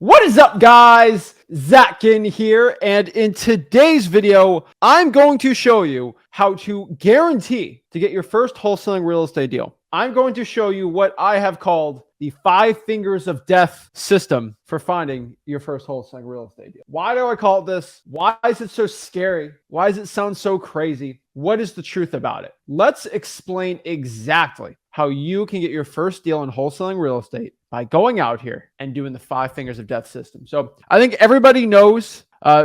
What is up, guys? Zach Ginn here, and in today's video, I'm going to show you how to guarantee to get your first wholesaling real estate deal. I'm going to show you what I have called the 5 fingers of death system for finding your first wholesaling real estate deal. Why do I call it this? Why is it so scary? Why does it sound so crazy? What is the truth about it? Let's explain exactly how you can get your first deal in wholesaling real estate by going out here and doing the 5 fingers of death system. So I think everybody knows,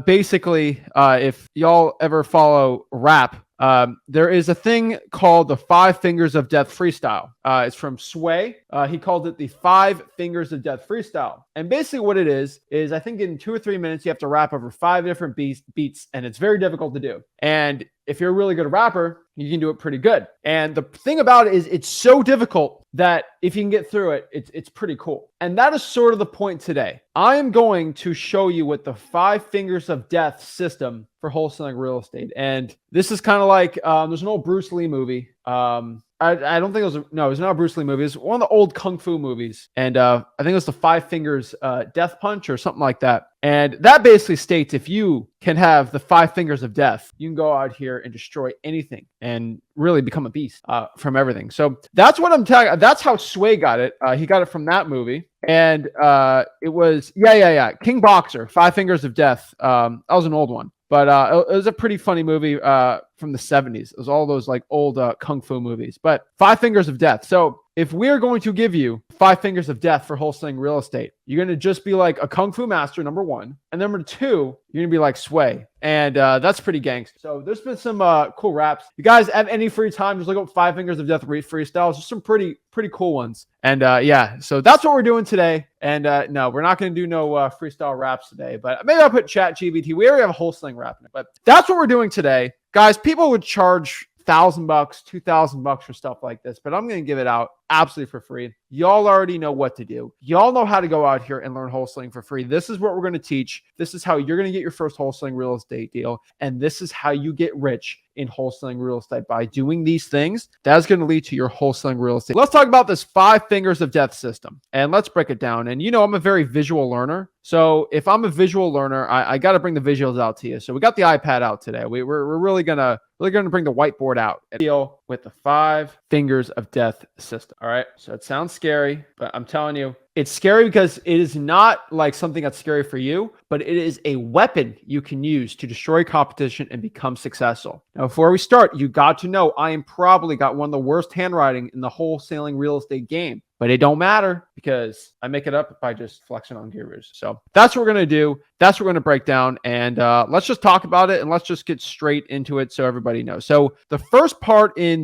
basically, if y'all ever follow rap, there is a thing called the 5 fingers of death freestyle. It's from Sway. He called it the 5 fingers of death freestyle. And basically what it is I think in 2 or 3 minutes, you have to rap over 5 different beats, and it's very difficult to do. And if you're a really good rapper, you can do it pretty good. And the thing about it is it's so difficult that if you can get through it, it's pretty cool. And that is sort of the point today. I am going to show you what the 5 fingers of death system for wholesaling real estate. And this is kind of like, there's an old Bruce Lee movie. I don't think it was not a Bruce Lee movie. It's one of the old Kung Fu movies. And I think it was the 5 fingers death punch or something like that. And that basically states if you can have the 5 fingers of death, you can go out here and destroy anything and really become a beast from everything. So that's what I'm telling. That's how Sway got it. He got it from that movie. And it was, King Boxer, 5 fingers of death. That was an old one. But it was a pretty funny movie from the 70s. It was all those like old Kung Fu movies. But 5 fingers of death. So if we're going to give you 5 fingers of death for wholesaling real estate, you're going to just be like a Kung Fu master, number 1. And number 2, you're going to be like Sway. And that's pretty gangster. So there's been some cool raps. You guys have any free time, just look up 5 fingers of death freestyles. Just some pretty cool ones. And so that's what we're doing today. And no, we're not going to do no freestyle raps today. But maybe I'll put ChatGPT. We already have a wholesaling rap in it. But that's what we're doing today. Guys, people would charge $1,000, $2,000 for stuff like this, but I'm going to give it out absolutely for free. Y'all already know what to do. Y'all know how to go out here and learn wholesaling for free. This is what we're going to teach. This is how you're going to get your first wholesaling real estate deal. And this is how you get rich in wholesaling real estate by doing these things. That's going to lead to your wholesaling real estate. Let's talk about this 5 fingers of death system and let's break it down. And I'm a very visual learner. So if I'm a visual learner, I got to bring the visuals out to you. So we got the iPad out today. We're really going to bring the whiteboard out and deal with the 5 fingers of death system. All right. So it sounds scary, but I'm telling you, it's scary because it is not like something that's scary for you, but it is a weapon you can use to destroy competition and become successful. Now, before we start, you got to know I am probably got one of the worst handwriting in the wholesaling real estate game. But it don't matter because I make it up by just flexing on gurus. So that's what we're going to do. That's what we're going to break down. And let's just talk about it and let's just get straight into it so everybody knows. So the first part in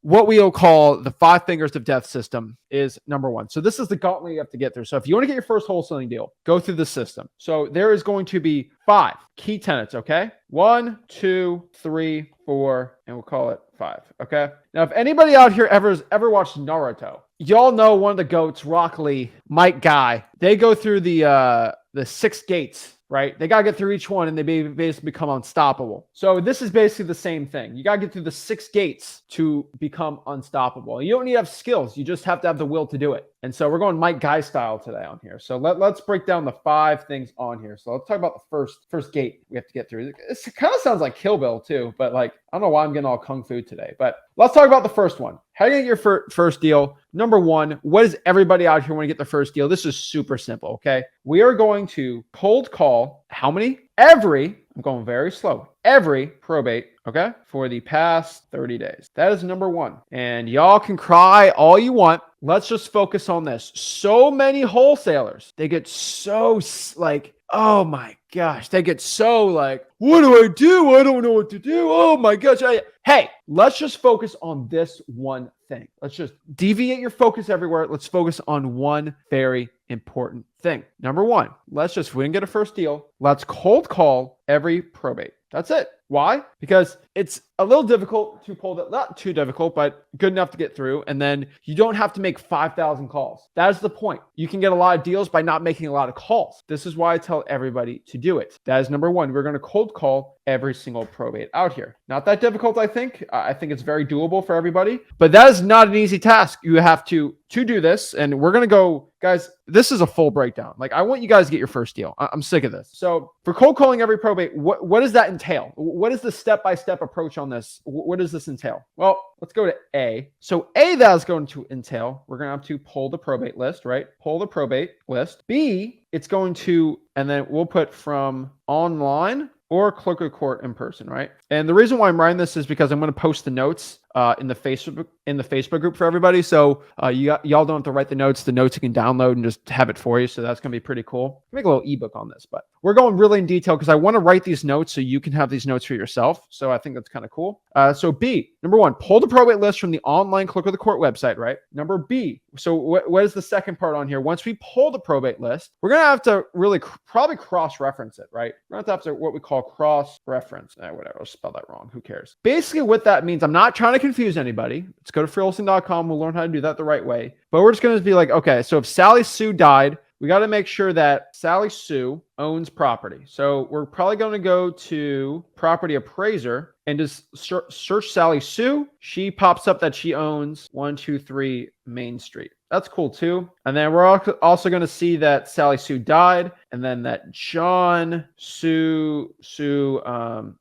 what we'll call the 5 fingers of death system is number 1. So this is the gauntlet you have to get through. So if you want to get your first wholesaling deal, go through the system. So there is going to be 5 key tenets, okay? 1, 2, 3, 4, and we'll call it 5, okay? Now, if anybody out here ever watched Naruto, y'all know one of the GOATs, Rock Lee, Mike Guy. They go through the 6 gates, right? They got to get through each one and they basically become unstoppable. So this is basically the same thing. You got to get through the 6 gates to become unstoppable. You don't need to have skills. You just have to have the will to do it. And so we're going Mike Guy style today on here. So let's break down the 5 things on here. So let's talk about the first gate we have to get through. It kind of sounds like Kill Bill too, but like, I don't know why I'm getting all Kung Fu today, but let's talk about the first one. How do you get your first deal? Number 1, what does everybody out here want to get their first deal? This is super simple, okay? We are going to cold call how many? I'm going very slow. Every probate, okay, for the past 30 days. That is number 1. And y'all can cry all you want. Let's just focus on this. So many wholesalers, they get so like, oh my gosh, they get so like, what do I do? I don't know what to do. Oh my gosh. Hey, let's just focus on this one thing. Let's just deviate your focus everywhere. Let's focus on one very important thing. Number 1, if we didn't get a first deal, let's cold call every probate. That's it. Why? Because it's a little difficult to pull that, not too difficult, but good enough to get through. And then you don't have to make 5,000 calls. That is the point. You can get a lot of deals by not making a lot of calls. This is why I tell everybody to do it. That is number 1. We're going to cold call every single probate out here. Not that difficult, I think. I think it's very doable for everybody, but that is not an easy task. You have to do this. And we're going to go Guys, this is a full breakdown. Like, I want you guys to get your first deal. I'm sick of this. So for cold calling every probate, what does that entail? What is the step-by-step approach on this? What does this entail? Well, let's go to A. So A, that is going to entail, we're going to have to pull the probate list, right? Pull the probate list. B, it's going to, and then we'll put from online or clerk of court in person, right? And the reason why I'm writing this is because I'm going to post the notes in the Facebook group for everybody. So y'all don't have to write the notes. The notes you can download and just have it for you. So that's going to be pretty cool. Make a little ebook on this, but we're going really in detail because I want to write these notes so you can have these notes for yourself. So I think that's kind of cool. So B, number one, pull the probate list from the online clerk of the court website, right? Number B, so what is the second part on here? Once we pull the probate list, we're going to have to really probably cross-reference it, right? We're going to have to what we call cross-reference. Whatever, I'll spell that wrong. Who cares? Basically what that means, I'm not trying to confuse anybody. Let's go to freeholding.com. We'll learn how to do that the right way. But we're just going to be like, okay, so if Sally Sue died, we got to make sure that Sally Sue owns property. So we're probably going to go to property appraiser and just search Sally Sue. She pops up that she owns 123 Main Street. That's cool too. And then we're also going to see that Sally Sue died, and then that John Sue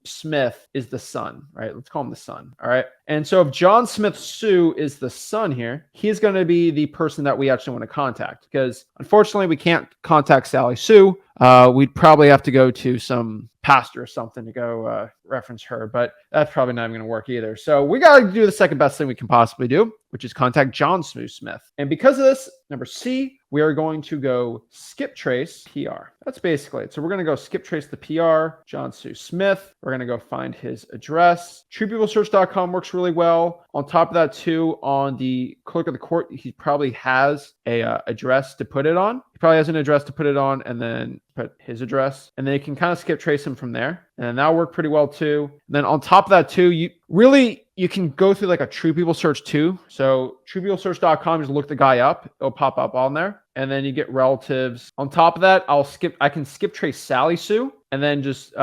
Smith is the son, right? Let's call him the son. All right. And so if John Smith Sue is the son here, he's going to be the person that we actually want to contact, because unfortunately we can't contact Sally Sue. We'd probably have to go to some pastor or something to go reference her, but that's probably not even going to work either. So we got to do the second best thing we can possibly do, which is contact John Sue Smith. And because of this, number C, we are going to go skip trace PR. That's basically it. So we're going to go skip trace the PR, John Sue Smith. We're going to go find his address. TruePeopleSearch.com works really well. On top of that too, on the clerk of the court, he probably has a address to put it on. He probably has an address to put it on, and then put his address, and then you can kind of skip trace him from there. And that'll work pretty well too. And then on top of that too, you can go through like a True People search too. So TruePeopleSearch.com, just look the guy up. It'll pop up on there. And then you get relatives. On top of that, I can skip trace Sally Sue, and then just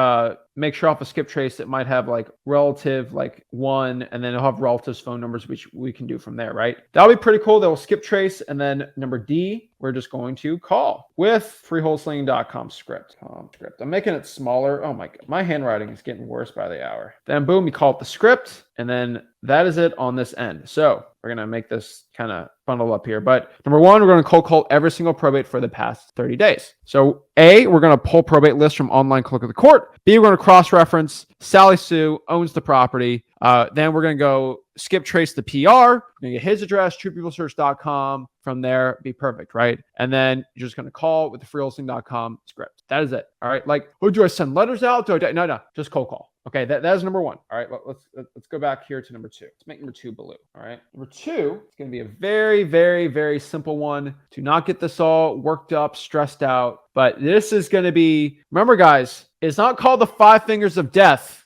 make sure off a skip trace it might have like relative like one, and then it'll have relatives phone numbers, which we can do from there, right? That'll be pretty cool. They'll skip trace. And then number D, we're just going to call with freeholdesling.com script. I'm making it smaller. Oh my God, my handwriting is getting worse by the hour. Then boom, you call it the script, and then that is it on this end. So we're going to make this kind of bundle up here. But number one, we're going to cold call every single probate for the past 30 days. So A, we're going to pull probate list from online clerk of the court. B, we're going to cross-reference Sally Sue owns the property. Then we're going to go skip trace the PR. We're going to get his address, truepeoplesearch.com. From there, be perfect, right? And then you're just going to call with the freeholdesling.com script. That is it. All right. Like, oh, do I send letters out? No, just cold call. Okay, that is number one. All right, let's go back here to number two. Let's make number two blue. All right, number two is going to be a very, very, very simple one. To not get this all worked up, stressed out. But this is going to be, remember guys, it's not called the 5 fingers of death.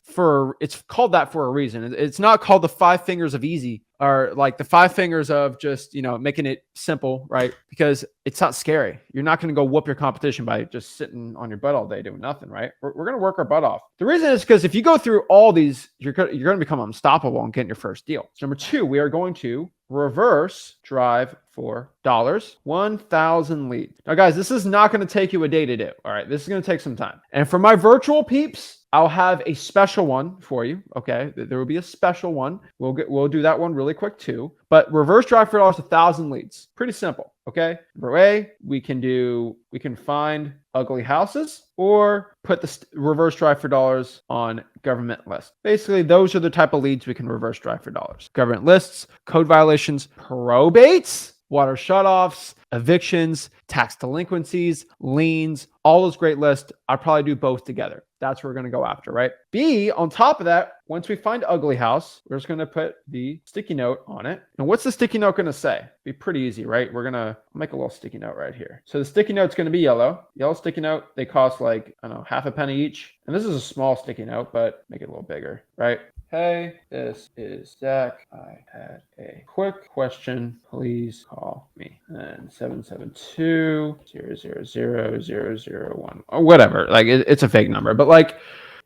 It's called that for a reason. It's not called the 5 fingers of easy, or like the 5 fingers of just, making it simple, right? Because it's not scary. You're not going to go whoop your competition by just sitting on your butt all day doing nothing, right? We're going to work our butt off. The reason is because if you go through all these, you're going to become unstoppable and get your first deal. So number two, we are going to reverse drive for dollars, 1,000 leads. Now guys, this is not going to take you a day to do. All right. This is going to take some time. And for my virtual peeps, I'll have a special one for you. Okay. There will be a special one. We'll do that one really quick too. But reverse drive for dollars, 1,000 leads. Pretty simple. Okay. Number A, we can find ugly houses or put the reverse drive for dollars on government lists. Basically, those are the type of leads we can reverse drive for dollars. Government lists, code violations, probates, water shutoffs, evictions, tax delinquencies, liens, all those great lists. I'll probably do both together. That's what we're going to go after, right? B, on top of that, once we find ugly house, we're just going to put the sticky note on it. And what's the sticky note going to say? Be pretty easy, right? We're going to make a little sticky note right here. So the sticky note's going to be yellow sticky note. They cost like, I don't know, half a penny each. And this is a small sticky note, but make it a little bigger, right? Hey, this is Zach. I had a quick question. Please call me. And 772-000-001 or whatever. Like it's a fake number, but like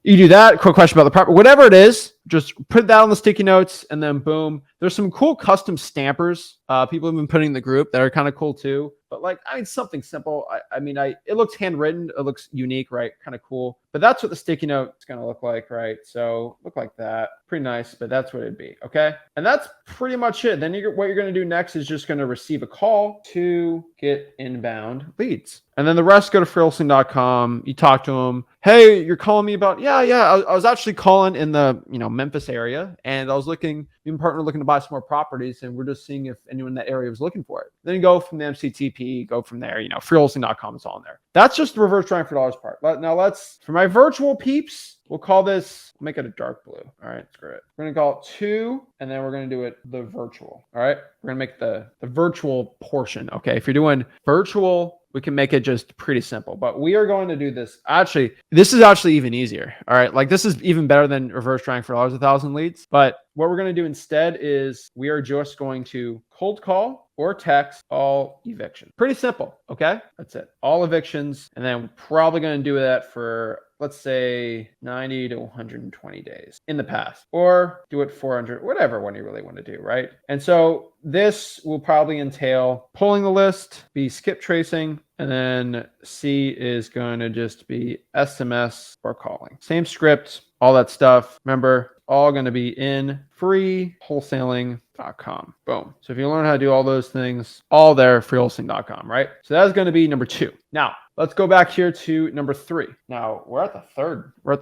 you do that. Quick question about the property, whatever it is, just put that on the sticky notes, and then boom, There's some cool custom stampers people have been putting in the group that are kind of cool too. But like, I mean, something simple. It looks handwritten. It looks unique, right? Kind of cool. But that's what the sticky note is going to look like, right? So look like that. Pretty nice, but that's what it'd be. Okay. And that's pretty much it. Then what you're going to do next is just going to receive a call to get inbound leads. And then the rest go to freeholding.com. You talk to them. Hey, you're calling me about, I was actually calling in the, Memphis area, and I was looking to buy some more properties, and we're just seeing if anyone in that area was looking for it. Then you go from the MCTP, go from there, freeholding.com is all in there. That's just the reverse trying for dollars part. Now for my virtual peeps, we'll call this, make it a dark blue. All right, screw it. We're going to call it 2, and then we're going to do it the virtual. All right, we're going to make the virtual portion. Okay, if you're doing virtual, we can make it just pretty simple, but we are going to do this. Actually, this is actually even easier. All right. Like, this is even better than reverse trying for dollars 1,000 leads. But what we're going to do instead is we are just going to cold call or text all evictions. Pretty simple. Okay. That's it. All evictions. And then we're probably going to do that for, let's say, 90 to 120 days in the past, or do it 400, whatever one you really want to do, right? And so this will probably entail pulling the list, be skip tracing, and then C is going to just be SMS or calling. Same script, all that stuff. Remember, all going to be in freeholesaling.com. Boom. So if you learn how to do all those things, all there, freeholesaling.com, right? So that's going to be number 2. Now, let's go back here to number 3. Now we're at the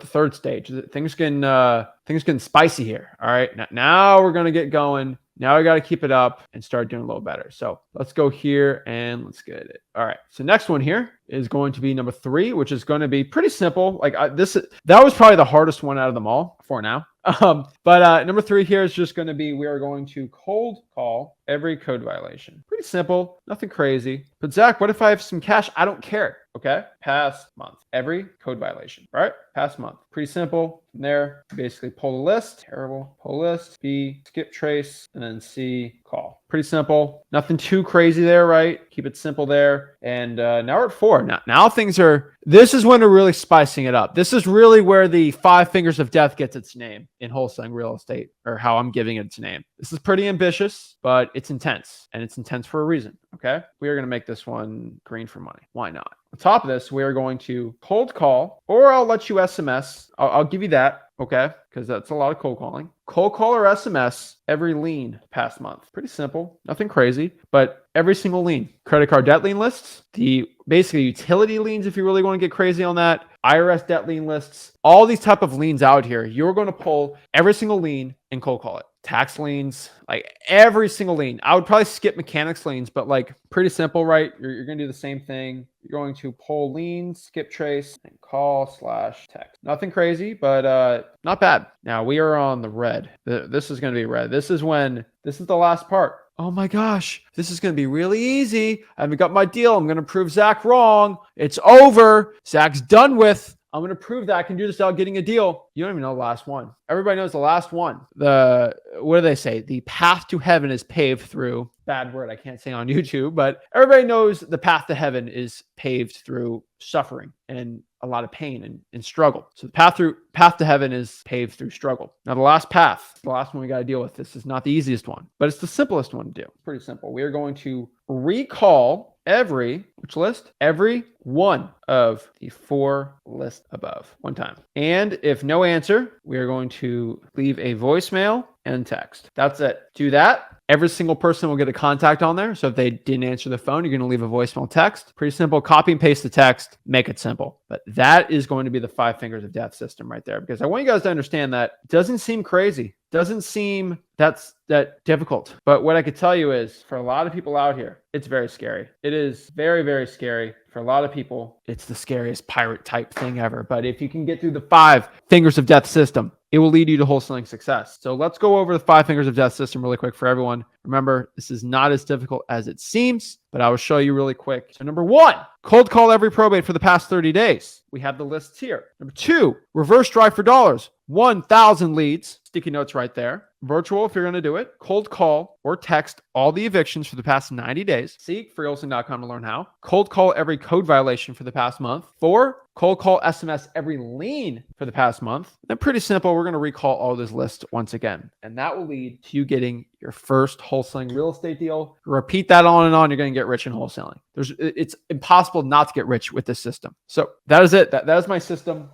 third stage. Things getting spicy here. All right. Now we're going to get going. Now I got to keep it up and start doing a little better. So let's go here and let's get it. All right. So next one here is going to be number 3, which is going to be pretty simple. That was probably the hardest one out of them all for now. But number 3 here is just going to be, we are going to cold call every code violation. Pretty simple, nothing crazy. But Zach, what if I have some cash? I don't care. Okay. Past month, every code violation, right? Past month. Pretty simple. From there, basically pull the list. Terrible. Pull list. B, skip trace, and then C, call. Pretty simple. Nothing too crazy there, right? Keep it simple there. And now we're at 4. Now this is when we're really spicing it up. This is really where the 5 fingers of death gets its name in wholesaling real estate, or how I'm giving it its name. This is pretty ambitious, but it's intense, and it's intense for a reason. Okay. We are going to make this one green for money. Why not? On top of this, we are going to cold call, or I'll let you SMS. I'll give you that. Okay. Because that's a lot of cold calling. Cold call or SMS every lien past month. Pretty simple. Nothing crazy, but every single lien. Credit card debt lien lists, the basically utility liens, if you really want to get crazy on that, IRS debt lien lists, all these type of liens out here. You're going to pull every single lien and cold call it. Tax liens, like every single lien. I would probably skip mechanics liens, but like pretty simple, right? You're going to do the same thing. You're going to pull liens, skip trace, and call/text. Nothing crazy, but not bad. Now we are on the red. This is going to be red. This is the last part. Oh my gosh, this is going to be really easy. I haven't got my deal. I'm going to prove Zach wrong. It's over. Zach's done with. I'm going to prove that I can do this without getting a deal. You don't even know the last one. Everybody knows the last one. What do they say? The path to heaven is paved through, bad word I can't say on YouTube, but everybody knows the path to heaven is paved through suffering and a lot of pain and struggle. So the path to heaven is paved through struggle. Now the last path, the last one we got to deal with, this is not the easiest one, but it's the simplest one to do. Pretty simple. We are going to recall every one of the 4 lists above one time. And if no answer, we are going to leave a voicemail and text. That's it. Do that. Every single person will get a contact on there. So if they didn't answer the phone, you're going to leave a voicemail text. Pretty simple. Copy and paste the text. Make it simple. But that is going to be the 5 fingers of death system right there. Because I want you guys to understand that it doesn't seem crazy. Doesn't seem that difficult. But what I could tell you is, for a lot of people out here, it's very scary. It is very, very scary. For a lot of people, it's the scariest pirate type thing ever. But if you can get through the 5 fingers of death system, it will lead you to wholesaling success. So let's go over the 5 fingers of death system really quick for everyone. Remember, this is not as difficult as it seems, but I will show you really quick. So number 1, cold call every probate for the past 30 days. We have the lists here. Number 2, reverse drive for dollars. 1,000 leads. Sticky notes right there. virtual if you're going to do it, cold call or text all the evictions for the past 90 days. See freewholesaling.com to learn how. Cold call every code violation for the past month. 4, cold call SMS every lien for the past month. Then pretty simple. We're going to recall all this list once again. And that will lead to you getting your first wholesaling real estate deal. Repeat that on and on. You're going to get rich in wholesaling. It's impossible not to get rich with this system. So that is it. That is my system.